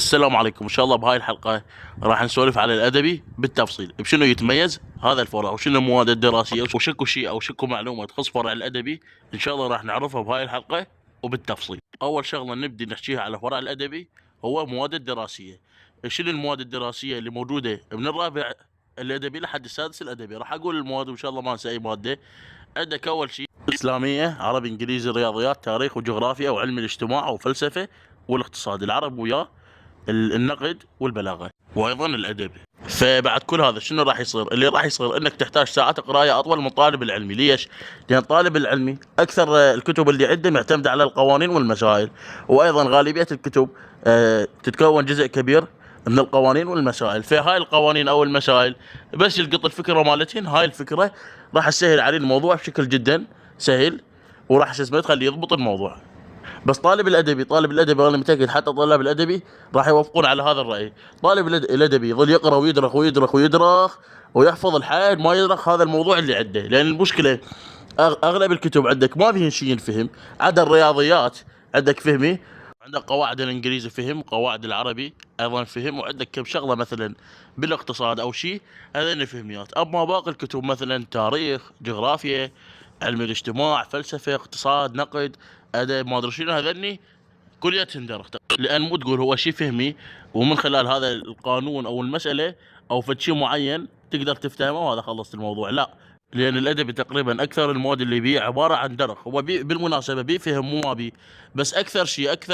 السلام عليكم. ان شاء الله بهاي الحلقه راح نسولف على الادبي بالتفصيل، بشنو يتميز هذا الفرع وشنو المواد الدراسيه وشكو شيء او شكو معلومه تخص فرع الادبي. ان شاء الله راح نعرفها بهاي الحلقه وبالتفصيل. اول شغله نبدي نحكيها على فرع الادبي هو مواد الدراسيه. شنو المواد الدراسيه اللي موجوده من الرابع الادبي لحد السادس الادبي؟ راح اقول المواد وان شاء الله ما انسى اي ماده. عندك اول شيء اسلاميه، عربي، انجليزي، رياضيات، تاريخ وجغرافيا وعلم الاجتماع وفلسفه والاقتصاد، العرب وياه النقد والبلاغه وايضا الادب. فبعد كل هذا شنو راح يصير؟ اللي راح يصير انك تحتاج ساعات قرايه اطول من الطالب العلمي. ليش؟ لان الطالب العلمي اكثر الكتب اللي عنده معتمده على القوانين والمسائل، وايضا غالبيه الكتب تتكون جزء كبير من القوانين والمسائل. فهاي القوانين او المسائل بس يلقط الفكره مالتهن، هاي الفكره راح تسهل عليه الموضوع بشكل جدا سهل، وراح شو اسمه تخليه يضبط الموضوع. بس طالب الادبي انا متاكد حتى طلاب الادبي راح يوافقون على هذا الراي. طالب الادبي يظل يقرا ويدرخ ويدرخ ويدرخ ويحفظ لحد ما يدرخ هذا الموضوع اللي عنده. لان المشكله اغلب الكتب عندك ما فيهن شيء ينفهم، عدا الرياضيات عندك فهمي، عندك قواعد الانجليزي فهم، قواعد العربي ايضا فهم، وعندك كم شغله مثلا بالاقتصاد او شيء، هذين فهميات. اما باقي الكتب مثلا تاريخ، جغرافيا، علم الاجتماع، فلسفه، اقتصاد، نقد، ادب، ما ادري شنو، هذني كليتهن درخ. لان مو تقول هو شيء فهمي ومن خلال هذا القانون او المساله او فد شيء معين تقدر تفتهمه وهذا خلصت الموضوع. لا، لان الادبي تقريبا اكثر المواد اللي بيه عباره عن درخ. هو بالمناسبه بيه فهم مو ما بيه، بس اكثر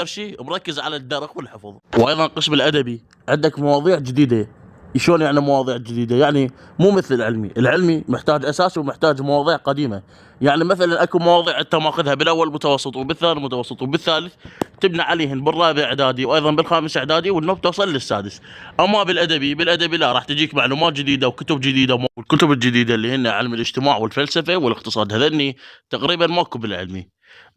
شيء مركز على الدرخ والحفظ. وايضا قسم الادبي عندك مواضيع جديده. شلون يعني مواضيع جديده؟ يعني مو مثل العلمي محتاج اساس ومحتاج مواضيع قديمه. يعني مثلا اكو مواضيع انت ماخذها بالاول متوسط وبالثاني متوسط وبالثالث تبنى عليهن بالرابع اعدادي وايضا بالخامس اعدادي والنوب توصل للسادس. اما بالادبي لا، راح تجيك معلومات جديده وكتب جديده، والكتب الجديده اللي هن علم الاجتماع والفلسفه والاقتصاد هذني تقريبا ماكو بالعلمي،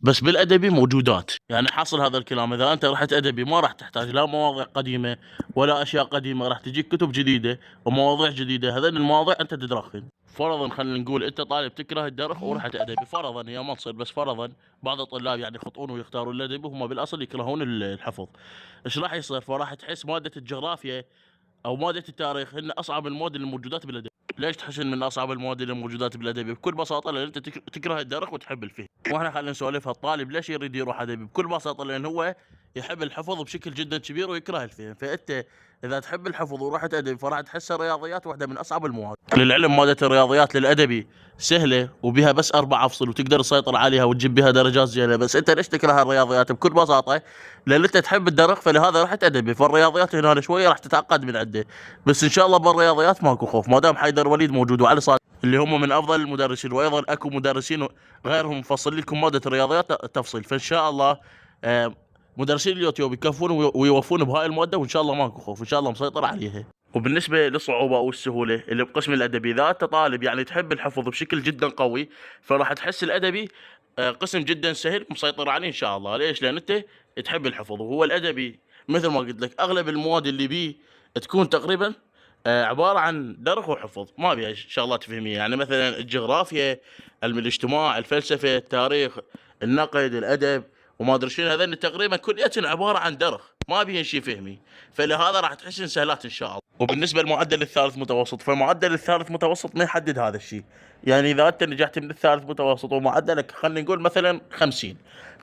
بس بالادبي موجودات. يعني حاصل هذا الكلام اذا انت رحت ادبي ما راح تحتاج لا مواضيع قديمه ولا اشياء قديمه، راح تجيك كتب جديده ومواضيع جديده. هذين المواضيع انت تدرخن. فرضا خلينا نقول انت طالب تكره الدرخ ورحت ادبي، فرضا هي ما تصير بس فرضا، بعض الطلاب يعني يخطئون ويختارون الادبي وهم بالاصل يكرهون الحفظ. ايش راح يصير؟ فراح تحس ماده الجغرافيا او ماده التاريخ هن اصعب المواد الموجودات بالادب. ليش تحسن من اصعب المواد اللي موجودات بالادبي؟ بكل بساطه لان انت تكره الدرخ وتحب الفهم. واحنا خلينا نسولفها، الطالب ليش يريد يروح ادبي؟ بكل بساطه لان هو يحب الحفظ بشكل جدا كبير ويكره الفهم. فانت اذا تحب الحفظ ورحت ادبي فراح تحس الرياضيات واحده من اصعب المواد. للعلم ماده الرياضيات للادبي سهله وبها بس 4 افصل وتقدر تسيطر عليها وتجيب بها درجات زينه. بس انت ليش تكره الرياضيات؟ بكل بساطه لان انت تحب الدرخ، فلهذا رحت ادبي. فالرياضيات هنا شويه راح تتعقد من عنده، بس ان شاء الله بالرياضيات ماكو خوف ما دام حيدر وليد موجود وعلي صالح اللي هم من افضل المدرسين، وايضا اكو مدرسين غيرهم مفصلين لكم ماده الرياضيات تفصيل. فان شاء الله مدرسين اليوتيوب يكفون ويوفون بهاي الماده، وان شاء الله ماكو خوف، ان شاء الله مسيطر عليها. وبالنسبه للصعوبه او السهوله اللي بقسم الادبي، اذا انت طالب يعني تحب الحفظ بشكل جدا قوي فراح تحس الادبي قسم جدا سهل مسيطر عليه ان شاء الله. ليش؟ لان انت تحب الحفظ. وهو الادبي مثل ما قلت لك اغلب المواد اللي بيه تكون تقريبا عباره عن درخ وحفظ، ما بيها شغلات فهميه. يعني مثلا الجغرافيا، علم الاجتماع، الفلسفه، التاريخ، النقد، الادب وما ادري شنو، هذول تقريبا كلياتهم عباره عن درخ ما بيهن شيء فهمي. فلهذا راح تحسن سهلات ان شاء الله. وبالنسبه للمعدل الثالث متوسط، فمعدل الثالث متوسط ما يحدد هذا الشيء. يعني اذا انت نجحت من الثالث متوسط ومعدلك خلينا نقول مثلا 50،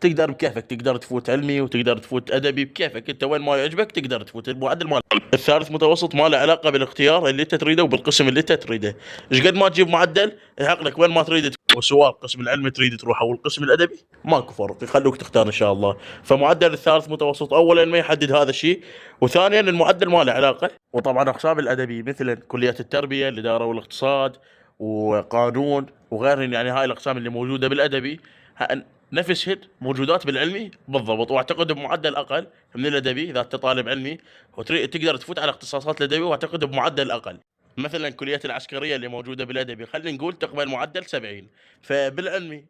تقدر بكيفك تقدر تفوت علمي وتقدر تفوت ادبي بكيفك انت، وين ما يعجبك تقدر تفوت. المعدل مال الثالث متوسط ما له علاقه بالاختيار اللي انت تريده وبالقسم اللي انت تريده. ايش قد ما تجيب معدل يحق لك وين ما تريد، وسواء القسم العلمي تريد تروح او القسم الادبي ماكو فرق، يخلوك تختار ان شاء الله. فمعدل الثالث متوسط اولا ما يحدد هذا الشيء، وثانيا المعدل ما له علاقه. وطبعا اقسام الادبي مثل كليات التربيه، الاداره والاقتصاد وقانون وغيرهن، يعني هاي الاقسام اللي موجوده بالادبي نفسهن موجودات بالعلمي بالضبط، واعتقد بمعدل اقل من الادبي. اذا انت طالب علمي تقدر تفوت على اختصاصات الادبي واعتقد بمعدل اقل. مثلا كلية العسكرية اللي موجودة بالأدبي خلينا نقول تقبل معدل 70، فبالعلمي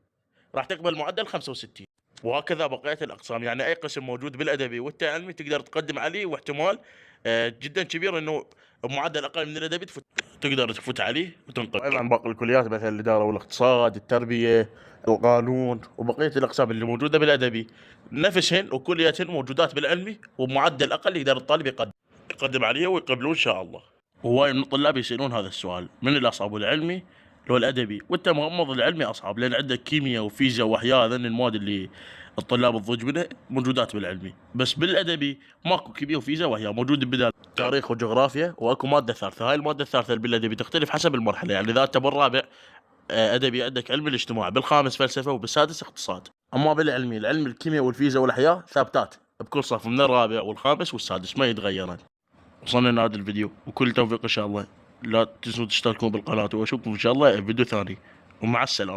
راح تقبل معدل 65. وهكذا بقية الأقسام، يعني أي قسم موجود بالأدبي والتعلمي تقدر تقدم عليه، واحتمال جدًا كبير إنه بمعدل أقل من الأدبي تقدر تفوت عليه وتنقل. وأيضًا باقي الكليات مثل الإدارة والاقتصاد، التربية، القانون، وبقية الأقسام اللي موجودة بالأدبي نفسهن وكلياتهن موجودات بالعلمي، وبمعدل أقل يقدر الطالب يقدم عليه ويقبلوه إن شاء الله. وهواي من الطلاب يسألون هذا السؤال، من الأصعب العلمي اللي هو الأدبي؟ وأنت مغمض العلمي أصعب، لأن عندك كيمياء وفيزياء وأحياء، هذين المواد اللي الطلاب تضوج منها موجودات بالعلمي، بس بالأدبي ماكو كيمياء وفيزياء وأحياء، موجود ببدال تاريخ وجغرافيا، وأكو مادة ثالثة. هاي المادة الثالثة اللي بالأدبي تختلف حسب المرحلة، يعني إذا أنت بالرابع أدبي عندك علم الاجتماع، بالخامس فلسفة، وبالسادس اقتصاد. أما بالعلمي العلم الكيمياء والفيزياء والأحياء ثابتات بكل صف من الرابع والخامس والسادس، ما يتغيرن. وصلنا لهذا الفيديو وكل توفيق إن شاء الله. لا تنسوا تشتركون بالقناة، وأشوفكم إن شاء الله في فيديو ثاني، ومع السلامة.